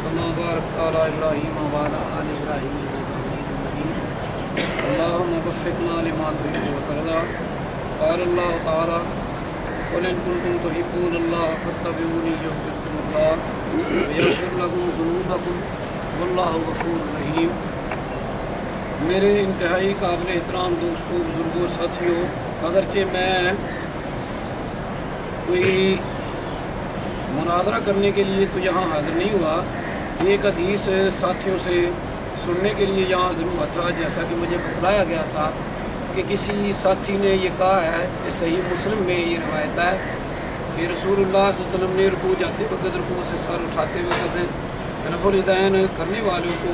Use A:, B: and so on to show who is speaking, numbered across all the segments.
A: कमा बारकता अला इब्राहीम व अला आलि इब्राहीम इन्नका हमीदुम मजीद। अल्लाहुम्मा वफ़्फ़िक़ना लिमा तुहिब्बु व तर्ज़ा। क़ाल अल्लाहु तआला क़ुल इन कुंतुम तुहिब्बूनल्लाह फ़त्तबिऊनी युह्बिबकुमुल्लाह व यग़फ़िर लकुम ज़ुनूबकुम वल्लाहु गफ़ूरुर रहीम। मेरे इंतहाई काबिल एहतराम दोस्तों, बुजुर्गों, साथियों, अगरचे मैं कोई मुनाज़रा करने के लिए तो यहाँ हाज़िर नहीं हुआ, एक हदीस साथियों से सुनने के लिए यहाँ हाज़िर हुआ था। जैसा कि मुझे बतलाया गया था कि किसी साथी ने ये कहा है कि सही मुस्लिम में ये रवायत है कि रसूलुल्लाह सल्लल्लाहु अलैहि वसल्लम ने रुकू जाते वक़्त, रुकू से सर उठाते वक़्त रफ़ुल यदैन करने वालों को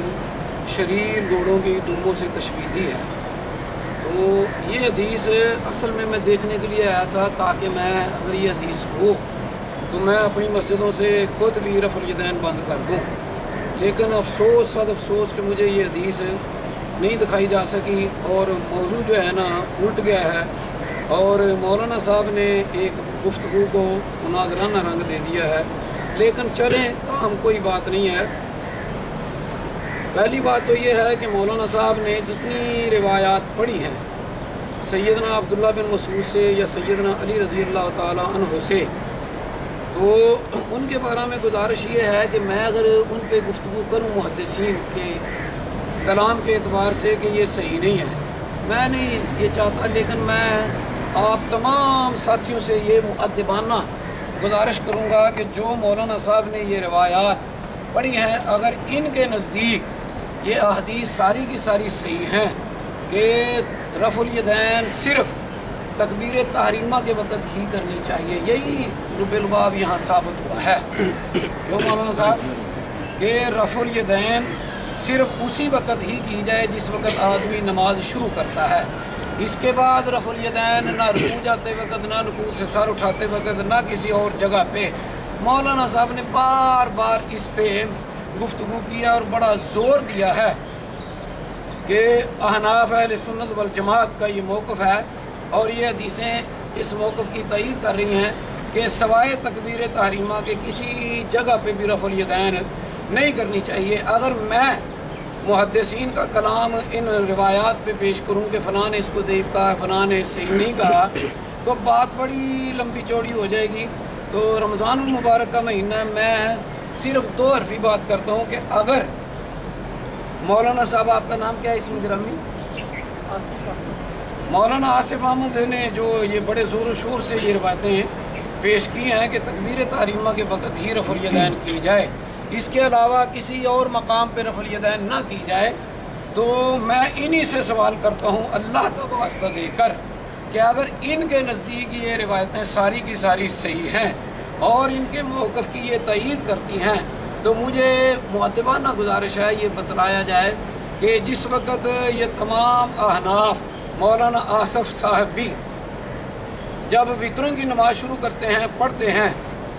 A: शरीर घोड़ों की दुम्बों से तशबीह दी है। तो ये हदीस असल में मैं देखने के लिए आया था ताकि मैं, अगर ये हदीस हो तो मैं अपनी मस्जिदों से खुद भी रफ़ुल यदैन बंद कर दूँ। लेकिन अफसोस, सद अफसोस कि मुझे ये हदीस नहीं दिखाई जा सकी और मौजू जो है ना उल्ट गया है और मौलाना साहब ने एक गुफ्तगू को मुनाज़राना रंग दे दिया है। लेकिन चलें, हम कोई बात नहीं है। पहली बात तो ये है कि मौलाना साहब ने जितनी रिवायात पढ़ी हैं सैयदना अब्दुल्ला बिन मसूद से या सैयदना अली रज़ी अल्लाह ताला अन्हु से, तो उनके बारे में गुजारिश ये है कि मैं अगर उन पे गुफ्तगू करूँ मुहद्दिसीन के कलाम के एतबार से कि ये सही नहीं है, मैं नहीं ये चाहता। लेकिन मैं आप तमाम साथियों से ये मुअद्दिबाना गुजारिश करूँगा कि जो मौलाना साहब ने ये रिवायात पढ़ी हैं, अगर इनके नज़दीक ये अहदीस सारी की सारी सही हैं कि रफ़ुल यदैन सिर्फ़ तकबीर तहरीमा के वक़्त ही करनी चाहिए, यही रुबेलबाब यहाँ साबित हुआ है। क्यों मौलाना साहब कि रफ़ुल यदैन सिर्फ़ उसी वक़्त ही की जाए जिस वक़्त आदमी नमाज शुरू करता है। इसके बाद रफ़ुल यदैन ना रुकू जाते वक़्त, ना रुकू से सर उठाते वक़्त, ना किसी और जगह पे। मौलाना साहब ने बार बार इस पे गुफ्तगू किया और बड़ा ज़ोर दिया है कि अहनाफ अहले सुन्नत वल जमात का ये मौक़िफ़ है और ये हदीसें इस मौक़िफ़ की तईद कर रही हैं कि सवाए तकबीर तहरीमा के किसी जगह पे भी रफ़ुल यदैन नहीं करनी चाहिए। अगर मैं मुहद्दिसीन का कलाम इन रिवायात पे पेश करूँ कि फ़लाँ ने इसको ज़ईफ़ कहा, फ़लाँ ने सही नहीं कहा, तो बात बड़ी लंबी चौड़ी हो जाएगी। तो रमज़ानुल मुबारक का महीना है, मैं सिर्फ दो हरफी बात करता हूँ कि अगर मौलाना साहब, आपका नाम क्या है इसमें गिरामी? मौलाना आसिफ अहमद ने जो ये बड़े ज़ोर शोर से ये रवायतें पेश की हैं कि तकबीर तहरीमा के वक़्त ही रफ़ुल यदैन की जाए, इसके अलावा किसी और मकाम पे रफ़ुल यदैन ना की जाए, तो मैं इन्हीं से सवाल करता हूँ अल्लाह का वास्ता देकर कि अगर इनके नज़दीक ये रिवायतें सारी की सारी सही हैं और इनके मौक़िफ़ की ये तईद करती हैं, तो मुझे मुअद्दिबाना गुजारिश है ये बतलाया जाए कि जिस वक़्त ये तमाम अहनाफ, मौलाना आसफ़ साहब भी जब वितरों की नमाज़ शुरू करते हैं, पढ़ते हैं,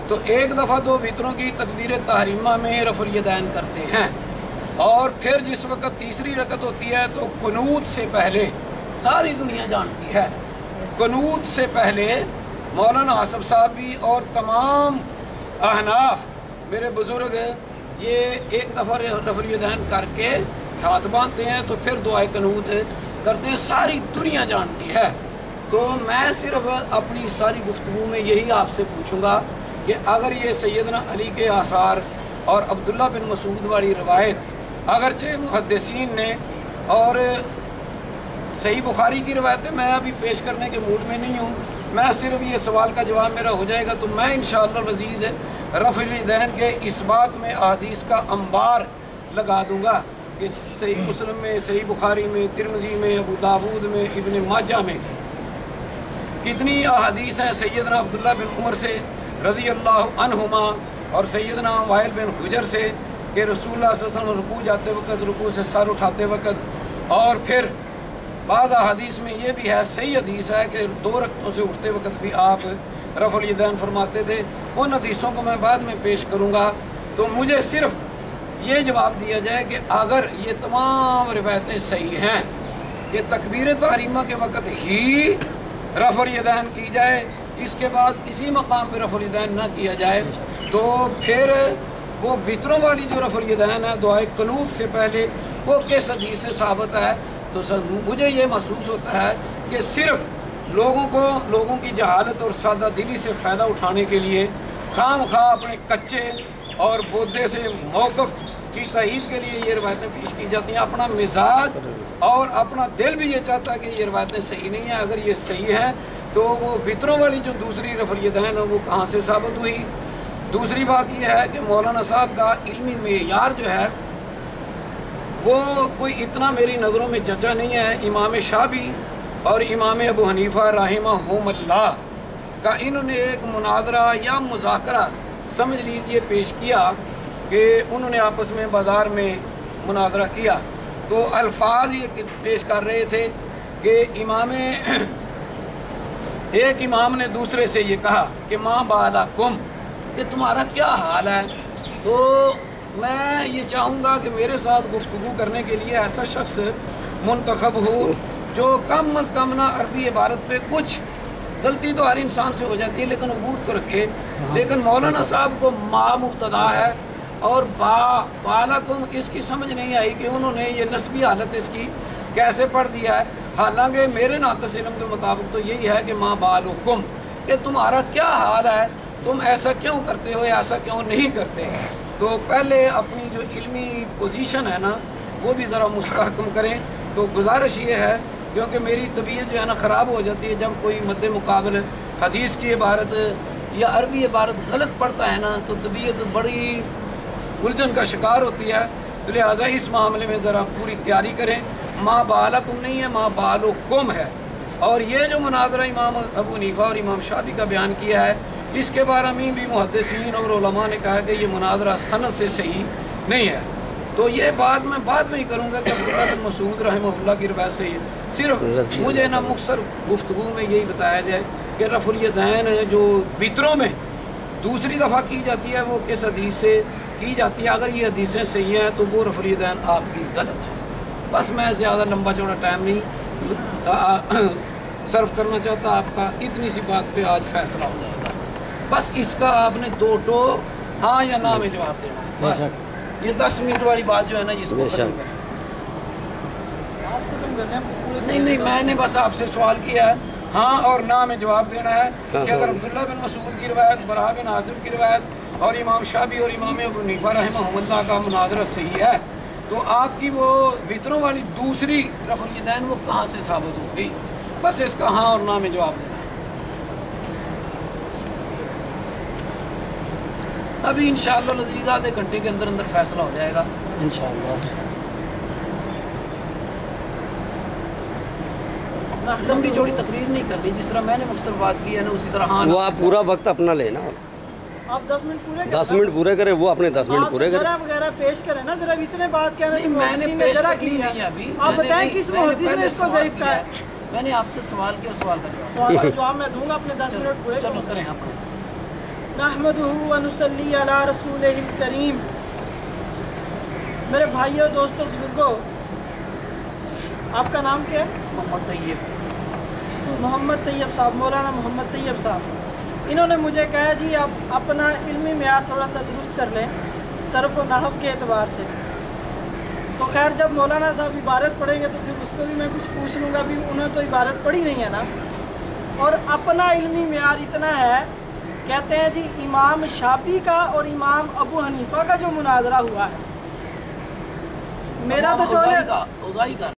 A: तो एक दफ़ा दो वितरों की तकबीर तहरीमा में रफ़ुल यदैन करते हैं और फिर जिस वक़्त तीसरी रकत होती है तो कुनूत से पहले, सारी दुनिया जानती है, कुनूत से पहले मौलाना आसफ़ साहब भी और तमाम अहनाफ मेरे बुज़ुर्ग ये एक दफ़ा रफ़ुल यदैन करके हाथ बांधते हैं तो फिर दुआए कुनूत करते हैं, सारी दुनिया जानती है। तो मैं सिर्फ अपनी सारी गुफ्तगू में यही आपसे पूछूंगा कि अगर ये सैयदना अली के आसार और अब्दुल्ला बिन मसूद वाली रवायत अगरचे मुहद्दिसीन ने, और सही बुखारी की रवायतें मैं अभी पेश करने के मूड में नहीं हूँ, मैं सिर्फ ये सवाल का जवाब मेरा हो जाएगा तो मैं इंशाअल्लाह अज़ीज़ रफ़ुल यदैन के इस बात में अहदीस का अंबार लगा दूँगा कि सही मुस्लिम में, सही बुखारी में, तिरमिज़ी में, अबू दाऊद में, इब्न माजा में कितनी अहदीस हैं सैयदना अब्दुल्ला बिन उमर से रज़ी अल्लाहु अन्हुमा और सैयदना वाइल बिन हुजर से कि रसूलुल्लाह सल्लल्लाहु अलैहि वसल्लम रुकू जाते वक़्त, रुकू से सर उठाते वक़्त, और फिर बाद हदीस में ये भी है, सही हदीस है कि दो रकतों से उठते वक़्त भी आप रफ़ुल यदैन फरमाते थे। उन हदीसों को मैं बाद में पेश करूँगा। तो मुझे सिर्फ ये जवाब दिया जाए कि अगर ये तमाम रिवायतें सही हैं कि तकबीर तहरीमा के वक़्त ही रफ़ुल यदैन की जाए, इसके बाद किसी मकाम पर रफ़ुल यदैन ना किया जाए, तो फिर वो वितरों वाली जो रफ़ुल यदैन है दुआए क़ुनूत से पहले वो किस हदीस से साबित है। तो मुझे ये महसूस होता है कि सिर्फ लोगों की जहालत और सादा दिली से फ़ायदा उठाने के लिए खामखा अपने कच्चे और बोदे से मौक़िफ़ की तईद के लिए ये रवायतें पेश की जाती हैं। अपना मिजाज और अपना दिल भी ये चाहता है कि ये रवायतें सही नहीं है। अगर ये सही है तो वो वितरों वाली जो दूसरी रफ़ुल यदैन है वो कहाँ से साबित हुई। दूसरी बात यह है कि मौलाना साहब का इल्मी मेयार जो है वो कोई इतना मेरी नज़रों में जचा नहीं है। इमाम शाफी और इमाम अबू हनीफा रहमहुमुल्लाह का इन्होंने एक मुनाज़रा या मुज़ाकरा समझ लीजिए पेश किया कि उन्होंने आपस में बाज़ार में मुनाज़रा किया। तो अल्फाज ये पेश कर रहे थे कि एक इमाम ने दूसरे से ये कहा कि माँ बाला कुम, कि तुम्हारा क्या हाल है। तो मैं ये चाहूँगा कि मेरे साथ गुफ्तगू करने के लिए ऐसा शख्स मुंतखब हो जो कम अज़ कम ना अरबी इबारत पे कुछ गलती तो हर इंसान से हो जाती है लेकिन अबूर को रखे। लेकिन मौलाना साहब को मा मुब्तदा है और बालाकुम इसकी समझ नहीं आई कि उन्होंने ये नस्बी हालत इसकी कैसे पढ़ दिया है। हालांकि मेरे नाक़िस इल्म के मुताबिक तो यही है कि माँ बालुकुम, कि तुम्हारा क्या हाल है, तुम ऐसा क्यों करते हो या ऐसा क्यों नहीं करते। तो पहले अपनी जो इल्मी पोजीशन है ना वो भी ज़रा मुस्तहकम करें। तो गुजारिश ये है, क्योंकि मेरी तबीयत जो है ना ख़राब हो जाती है जब कोई मद्दे मुकाबले हदीस की इबारत या अरबी इबारत गलत पढ़ता है ना तो तबीयत बड़ी उलझन का शिकार होती है। तो लिहाजा इस मामले में ज़रा पूरी तैयारी करें। माँ बालकुम नहीं है, माँ बालुकुम है। और ये जो मुनाज़रा इमाम अबू हनीफा और इमाम शाफी का बयान किया है इसके बारे में भी मुहद्दिसीन और उलमा ने कहा कि ये मुनाज़रा सनद से सही नहीं है। तो ये बात मैं बाद में ही करूँगा कि अब्दुल्लाह बिन मसूद रहमहुल्लाह की रिवायत से सिर्फ मुझे ना मुख्तसर गुफ्तगू में यही बताया जाए कि रफ़ुल यदैन जो वितरों में दूसरी दफ़ा की जाती है वो किस हदीस से की जाती है। अगर ये हदीसें सही हैं तो वो रफ़ुल यदैन आपकी गलत है। बस मैं ज़्यादा लंबा चौड़ा टाइम नहीं सर्व करना चाहता आपका, इतनी सी बात पे आज फ़ैसला हो जाएगा। बस इसका आपने दो टो हाँ या ना में जवाब देना है। बस ये 10 मिनट वाली बात जो है ना इसको खत्म करें। नहीं, मैंने बस आपसे सवाल किया है हाँ और ना में जवाब देना है कि अगर अब्दुल्लाह बिन मसूद की रिवायत, बरा बिन आसिम की रिवायत और इमाम शाफी और इमाम अबू हनीफा रहमहुल्लाह का मुनाज़रा सही है तो आपकी वो वितरों वाली दूसरी रफ़ुल यदैन वो कहाँ से साबित हो गई। बस इसका हाँ और ना में जवाब देना है। अभी इंशाअल्लाह लज़ीज़ आधे घंटे के अंदर अंदर फैसला हो जाएगा इंशाअल्लाह। ना लंबी चौड़ी तकरीर नहीं करनी, जिस तरह मैंने मुख्तसर बात की है ना उसी तरह हाँ।
B: वो आप पूरा वक्त अपना लेना,
C: आप 10 मिनट पूरे
B: 10 मिनट पूरे करें, वो अपने 10 मिनट पूरे करें।
C: वगैरह पेश करें ना, जरा इतने बात कहना
A: नहीं, मैंने पेश की नहीं अभी।
C: आप बताएं किस मुहद्दिस ने इसको ज़ईफ़ कहा है।
A: मैंने आपसे सवाल किया, सवाल का
C: जवाब मैं दूंगा अपने 10 मिनट पूरे।
A: चलो करें अपने।
C: नहमदुहु व नुसल्ली अला रसूलिहिल करीम। मेरे भाइयों, दोस्तों, बुजुर्गों, आपका नाम क्या है?
A: मोहम्मद तैयब।
C: मोहम्मद तैयब साहब, मौलाना मोहम्मद तैयब साहब। इन्होंने मुझे कहा जी आप अपना इल्मी मेयार थोड़ा सा दुरुस्त कर लें सर्फ़ व नहव के एतबार से। तो खैर जब मौलाना साहब इबारत पढ़ेंगे तो फिर उसको भी मैं कुछ पूछ लूँगा। भी उन्होंने तो इबारत पढ़ी नहीं है ना। और अपना इल्मी मेयार इतना है, कहते हैं जी इमाम शाफी का और इमाम अबू हनीफा का जो मुनाज़रा हुआ है, मेरा तो चले